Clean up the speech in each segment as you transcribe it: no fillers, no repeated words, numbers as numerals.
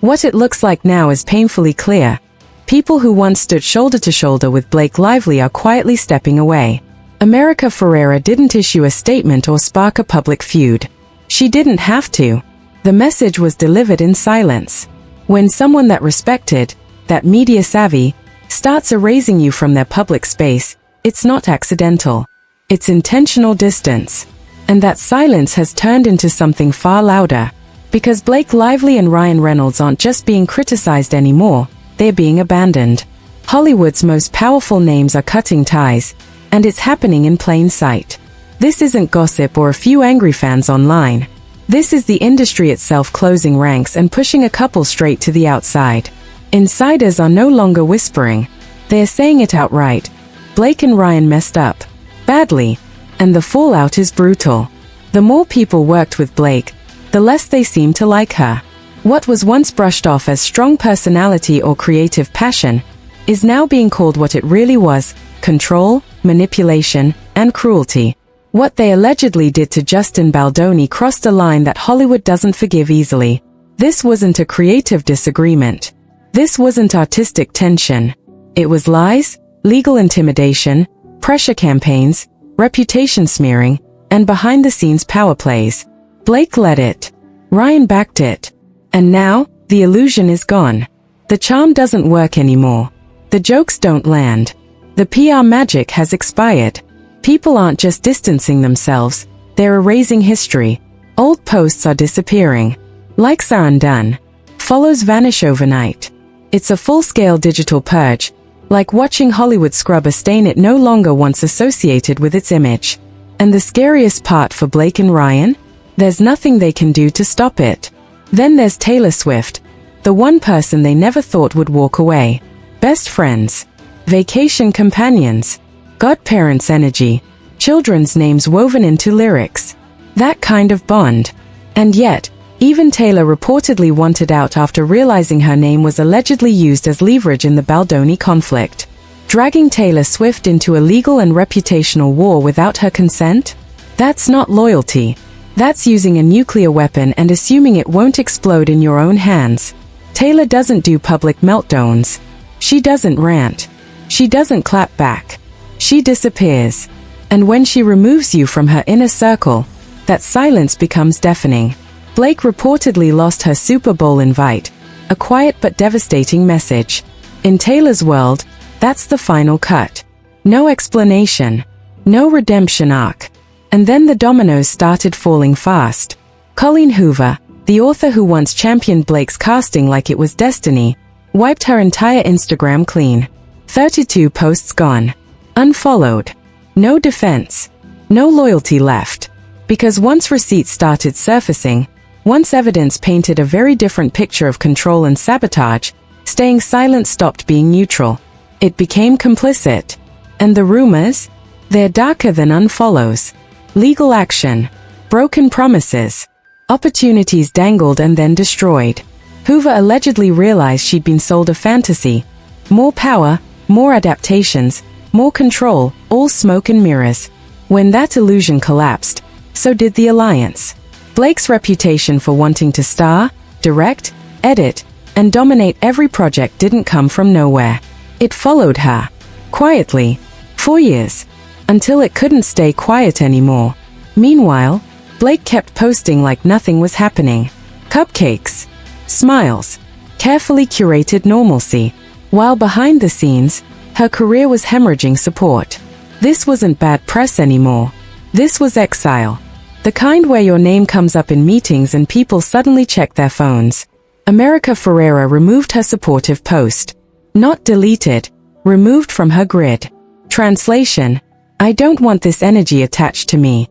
What it looks like now is painfully clear. People who once stood shoulder to shoulder with Blake Lively are quietly stepping away. America Ferrera didn't issue a statement or spark a public feud. She didn't have to. The message was delivered in silence. When someone that respected, that media savvy, starts erasing you from their public space, it's not accidental. It's intentional distance. And that silence has turned into something far louder. Because Blake Lively and Ryan Reynolds aren't just being criticized anymore, they're being abandoned. Hollywood's most powerful names are cutting ties, and it's happening in plain sight. This isn't gossip or a few angry fans online. This is the industry itself closing ranks and pushing a couple straight to the outside. Insiders are no longer whispering. They're saying it outright. Blake and Ryan messed up. Badly. And the fallout is brutal. The more people worked with Blake, the less they seemed to like her. What was once brushed off as strong personality or creative passion is now being called what it really was: control, manipulation, and cruelty. What they allegedly did to Justin Baldoni crossed a line that Hollywood doesn't forgive easily. This wasn't a creative disagreement. This wasn't artistic tension. It was lies, legal intimidation, pressure campaigns, reputation smearing, and behind-the-scenes power plays. Blake led it. Ryan backed it. And now, the illusion is gone. The charm doesn't work anymore. The jokes don't land. The PR magic has expired. People aren't just distancing themselves, they're erasing history. Old posts are disappearing. Likes are undone. Follows vanish overnight. It's a full-scale digital purge, like watching Hollywood scrub a stain it no longer wants associated with its image. And the scariest part for Blake and Ryan? There's nothing they can do to stop it. Then there's Taylor Swift, the one person they never thought would walk away. Best friends, vacation companions, godparents' energy, children's names woven into lyrics. That kind of bond. And yet, even Taylor reportedly wanted out after realizing her name was allegedly used as leverage in the Baldoni conflict. Dragging Taylor Swift into a legal and reputational war without her consent? That's not loyalty. That's using a nuclear weapon and assuming it won't explode in your own hands. Taylor doesn't do public meltdowns. She doesn't rant. She doesn't clap back. She disappears. And when she removes you from her inner circle, that silence becomes deafening. Blake reportedly lost her Super Bowl invite, a quiet but devastating message. In Taylor's world, that's the final cut. No explanation. No redemption arc. And then the dominoes started falling fast. Colleen Hoover, the author who once championed Blake's casting like it was destiny, wiped her entire Instagram clean. 32 posts gone. Unfollowed. No defense. No loyalty left. Because once receipts started surfacing, once evidence painted a very different picture of control and sabotage, staying silent stopped being neutral. It became complicit. And the rumors? They're darker than unfollows. Legal action. Broken promises. Opportunities dangled and then destroyed. Hoover allegedly realized she'd been sold a fantasy. More power, more adaptations, more control, all smoke and mirrors. When that illusion collapsed, so did the alliance. Blake's reputation for wanting to star, direct, edit, and dominate every project didn't come from nowhere. It followed her. Quietly. For years. Until it couldn't stay quiet anymore. Meanwhile, Blake kept posting like nothing was happening. Cupcakes. Smiles. Carefully curated normalcy. While behind the scenes, her career was hemorrhaging support. This wasn't bad press anymore. This was exile. The kind where your name comes up in meetings and people suddenly check their phones. America Ferrera removed her supportive post. Not deleted. Removed from her grid. Translation: I don't want this energy attached to me.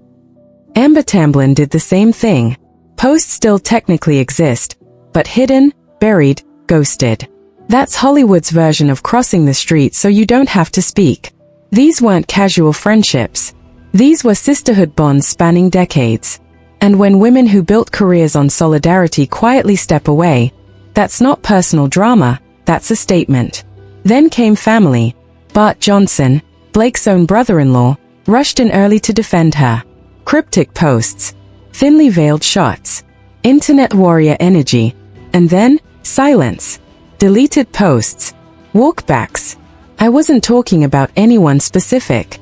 Amber Tamblyn did the same thing. Posts still technically exist, but hidden, buried, ghosted. That's Hollywood's version of crossing the street so you don't have to speak. These weren't casual friendships. These were sisterhood bonds spanning decades. And when women who built careers on solidarity quietly step away, that's not personal drama, that's a statement. Then came family. Bart Johnson, Blake's own brother-in-law, rushed in early to defend her. Cryptic posts. Thinly veiled shots. Internet warrior energy. And then, Silence. Deleted posts. Walkbacks. I wasn't talking about anyone specific.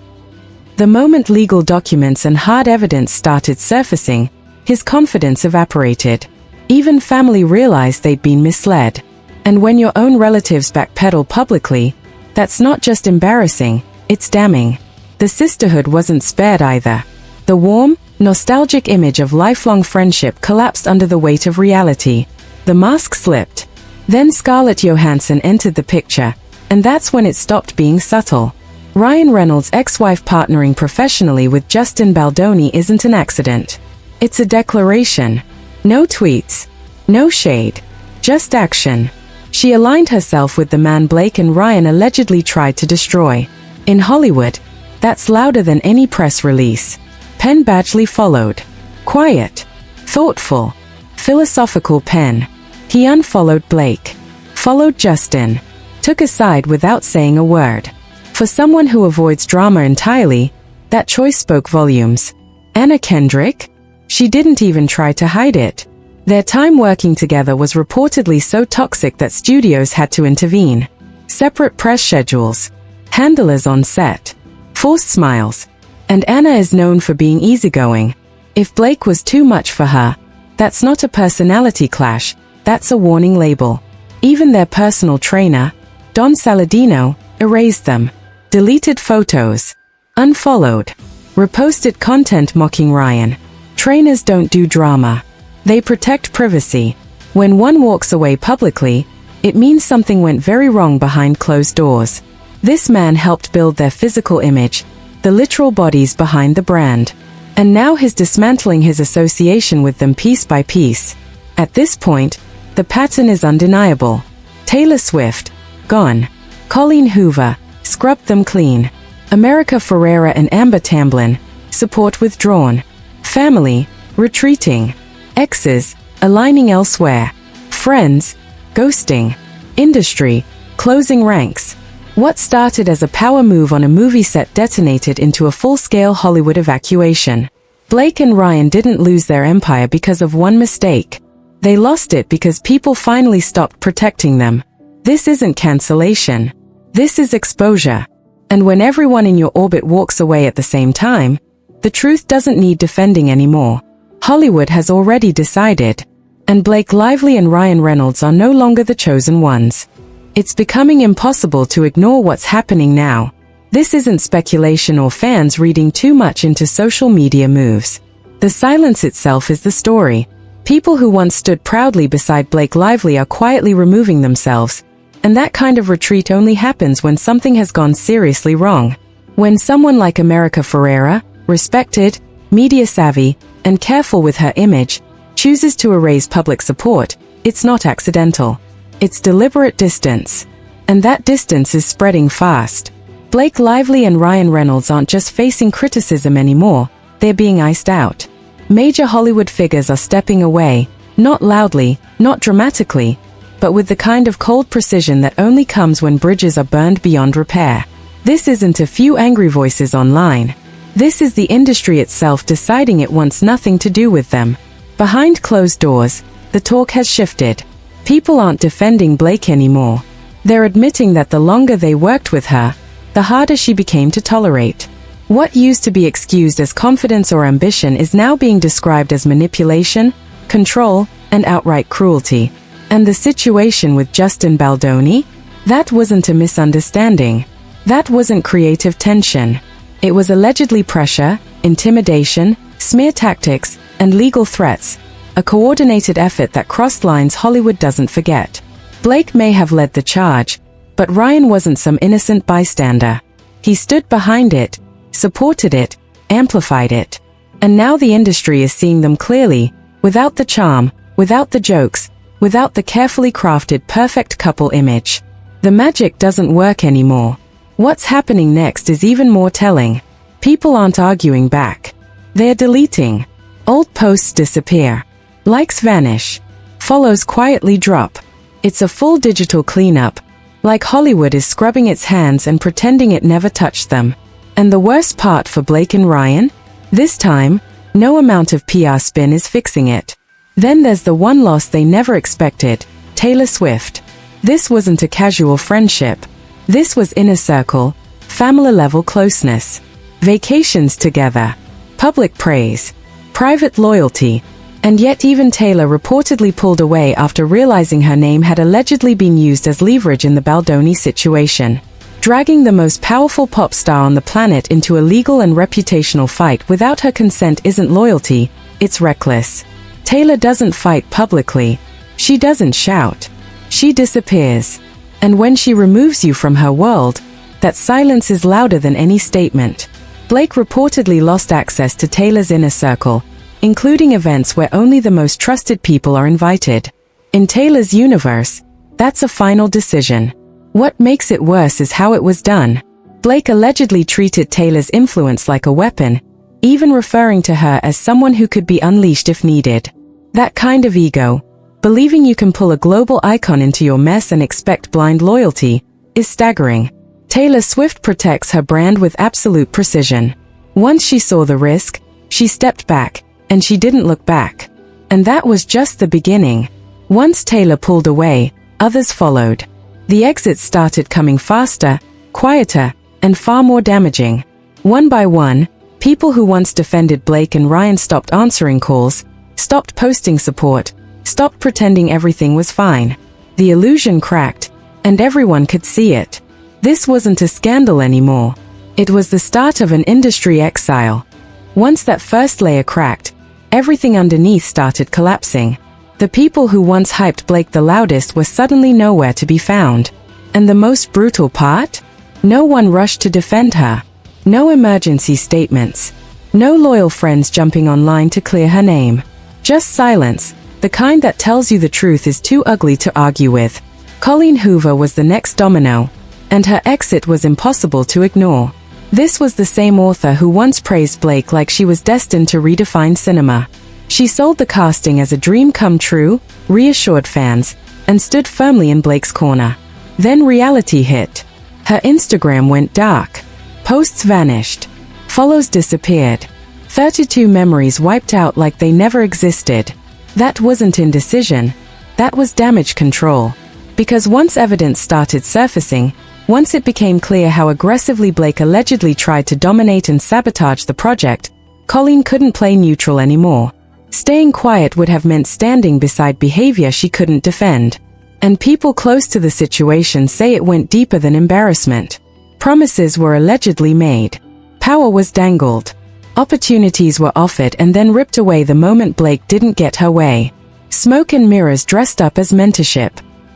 The moment legal documents and hard evidence started surfacing, his confidence evaporated. Even family realized they'd been misled. And when your own relatives backpedal publicly, that's not just embarrassing, it's damning. The sisterhood wasn't spared either. The warm, nostalgic image of lifelong friendship collapsed under the weight of reality. The mask slipped. Then Scarlett Johansson entered the picture, and that's when it stopped being subtle. Ryan Reynolds' ex-wife partnering professionally with Justin Baldoni isn't an accident. It's a declaration. No tweets. No shade. Just action. She aligned herself with the man Blake and Ryan allegedly tried to destroy. In Hollywood, that's louder than any press release. Penn Badgley followed. Quiet. Thoughtful. Philosophical Penn. He unfollowed Blake. Followed Justin. Took a side without saying a word. For someone who avoids drama entirely, that choice spoke volumes. Anna Kendrick? She didn't even try to hide it. Their time working together was reportedly so toxic that studios had to intervene. Separate press schedules. Handlers on set. Forced smiles. And Anna is known for being easygoing. If Blake was too much for her, that's not a personality clash, that's a warning label. Even their personal trainer, Don Saladino, erased them. Deleted photos. Unfollowed. Reposted content mocking Ryan. Trainers don't do drama. They protect privacy. When one walks away publicly, it means something went very wrong behind closed doors. This man helped build their physical image, the literal bodies behind the brand. And now he's dismantling his association with them piece by piece. At this point, the pattern is undeniable. Taylor Swift, gone. Colleen Hoover, scrubbed them clean. America Ferrera and Amber Tamblyn, support withdrawn. Family, retreating. Exes, aligning elsewhere. Friends, ghosting. Industry, closing ranks. What started as a power move on a movie set detonated into a full-scale Hollywood evacuation. Blake and Ryan didn't lose their empire because of one mistake. They lost it because people finally stopped protecting them. This isn't cancellation. This is exposure. And when everyone in your orbit walks away at the same time, the truth doesn't need defending anymore. Hollywood has already decided. And Blake Lively and Ryan Reynolds are no longer the chosen ones. It's becoming impossible to ignore what's happening now. This isn't speculation or fans reading too much into social media moves. The silence itself is the story. People who once stood proudly beside Blake Lively are quietly removing themselves. And that kind of retreat only happens when something has gone seriously wrong. When someone like America Ferrera, respected, media-savvy, and careful with her image, chooses to erase public support, it's not accidental. It's deliberate distance. And that distance is spreading fast. Blake Lively and Ryan Reynolds aren't just facing criticism anymore, they're being iced out. Major Hollywood figures are stepping away, not loudly, not dramatically, but with the kind of cold precision that only comes when bridges are burned beyond repair. This isn't a few angry voices online. This is the industry itself deciding it wants nothing to do with them. Behind closed doors, the talk has shifted. People aren't defending Blake anymore. They're admitting that the longer they worked with her, the harder she became to tolerate. What used to be excused as confidence or ambition is now being described as manipulation, control, and outright cruelty. And the situation with Justin Baldoni? That wasn't a misunderstanding. That wasn't creative tension. It was allegedly pressure, intimidation, smear tactics, and legal threats. A coordinated effort that crossed lines Hollywood doesn't forget. Blake may have led the charge, but Ryan wasn't some innocent bystander. He stood behind it, supported it, amplified it. And now the industry is seeing them clearly, without the charm, without the jokes, without the carefully crafted perfect couple image. The magic doesn't work anymore. What's happening next is even more telling. People aren't arguing back. They're deleting. Old posts disappear. Likes vanish. Follows quietly drop. It's a full digital cleanup. Like Hollywood is scrubbing its hands and pretending it never touched them. And the worst part for Blake and Ryan? This time, no amount of PR spin is fixing it. Then there's the one loss they never expected. Taylor Swift. This wasn't a casual friendship. This was inner circle, family-level closeness. Vacations together. Public praise. Private loyalty. And yet even Taylor reportedly pulled away after realizing her name had allegedly been used as leverage in the Baldoni situation. Dragging the most powerful pop star on the planet into a legal and reputational fight without her consent isn't loyalty, it's reckless. Taylor doesn't fight publicly. She doesn't shout. She disappears. And when she removes you from her world, that silence is louder than any statement. Blake reportedly lost access to Taylor's inner circle, including events where only the most trusted people are invited. In Taylor's universe, that's a final decision. What makes it worse is how it was done. Blake allegedly treated Taylor's influence like a weapon, even referring to her as someone who could be unleashed if needed. That kind of ego, believing you can pull a global icon into your mess and expect blind loyalty, is staggering. Taylor Swift protects her brand with absolute precision. Once she saw the risk, she stepped back, and she didn't look back. And that was just the beginning. Once Taylor pulled away, others followed. The exits started coming faster, quieter, and far more damaging. One by one, people who once defended Blake and Ryan stopped answering calls, stopped posting support, stopped pretending everything was fine. The illusion cracked, and everyone could see it. This wasn't a scandal anymore. It was the start of an industry exile. Once that first layer cracked, everything underneath started collapsing. The people who once hyped Blake the loudest were suddenly nowhere to be found. And the most brutal part? No one rushed to defend her. No emergency statements. No loyal friends jumping online to clear her name. Just silence, the kind that tells you the truth is too ugly to argue with. Colleen Hoover was the next domino, and her exit was impossible to ignore. This was the same author who once praised Blake like she was destined to redefine cinema. She sold the casting as a dream come true, reassured fans, and stood firmly in Blake's corner. Then reality hit. Her Instagram went dark. Posts vanished. Follows disappeared. 32 memories wiped out like they never existed. That wasn't indecision. That was damage control. Because once evidence started surfacing, once it became clear how aggressively Blake allegedly tried to dominate and sabotage the project, Colleen couldn't play neutral anymore. Staying quiet would have meant standing beside behavior she couldn't defend. And people close to the situation say it went deeper than embarrassment. Promises were allegedly made. Power was dangled. Opportunities were offered and then ripped away the moment Blake didn't get her way. Smoke and mirrors dressed up as mentorship.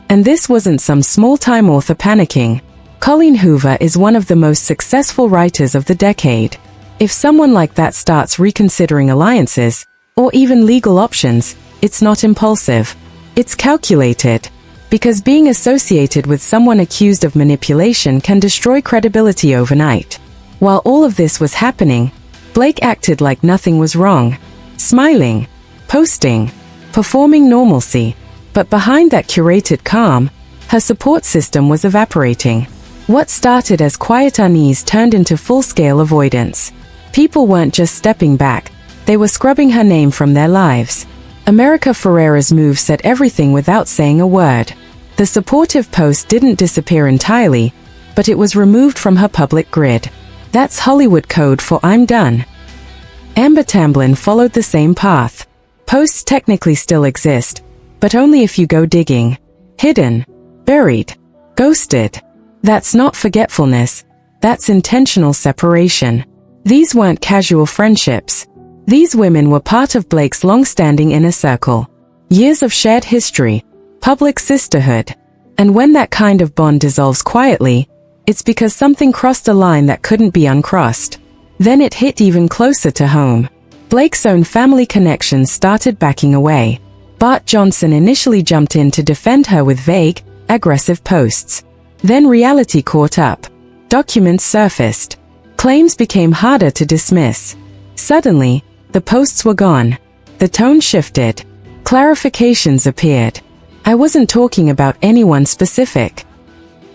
And this wasn't some small-time author panicking. Colleen Hoover is one of the most successful writers of the decade. If someone like that starts reconsidering alliances, or even legal options, it's not impulsive. It's calculated. Because being associated with someone accused of manipulation can destroy credibility overnight. While all of this was happening, Blake acted like nothing was wrong. Smiling, posting, performing normalcy. But behind that curated calm, her support system was evaporating. What started as quiet unease turned into full-scale avoidance. People weren't just stepping back, they were scrubbing her name from their lives. America Ferrera's move said everything without saying a word. The supportive post didn't disappear entirely, but it was removed from her public grid. That's Hollywood code for I'm done. Amber Tamblyn followed the same path. Posts technically still exist, but only if you go digging. Hidden, buried, ghosted. That's not forgetfulness, that's intentional separation. These weren't casual friendships. These women were part of Blake's long-standing inner circle. Years of shared history, public sisterhood. And when that kind of bond dissolves quietly, it's because something crossed a line that couldn't be uncrossed. Then it hit even closer to home. Blake's own family connections started backing away. Bart Johnson initially jumped in to defend her with vague, aggressive posts. Then reality caught up. Documents surfaced. Claims became harder to dismiss. Suddenly, the posts were gone. The tone shifted. Clarifications appeared. I wasn't talking about anyone specific.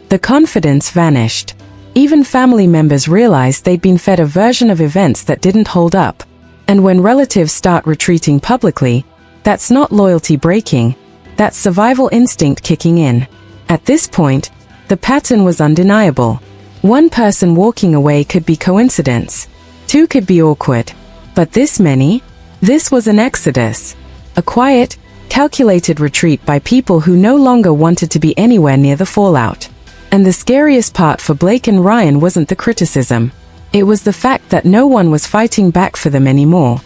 The confidence vanished. Even family members realized they'd been fed a version of events that didn't hold up. And when relatives start retreating publicly, that's not loyalty breaking, That survival instinct kicking in. At this point, the pattern was undeniable. One person walking away could be coincidence. Two could be awkward. But this many? This was an exodus. A quiet, calculated retreat by people who no longer wanted to be anywhere near the fallout. And the scariest part for Blake and Ryan wasn't the criticism. It was the fact that no one was fighting back for them anymore.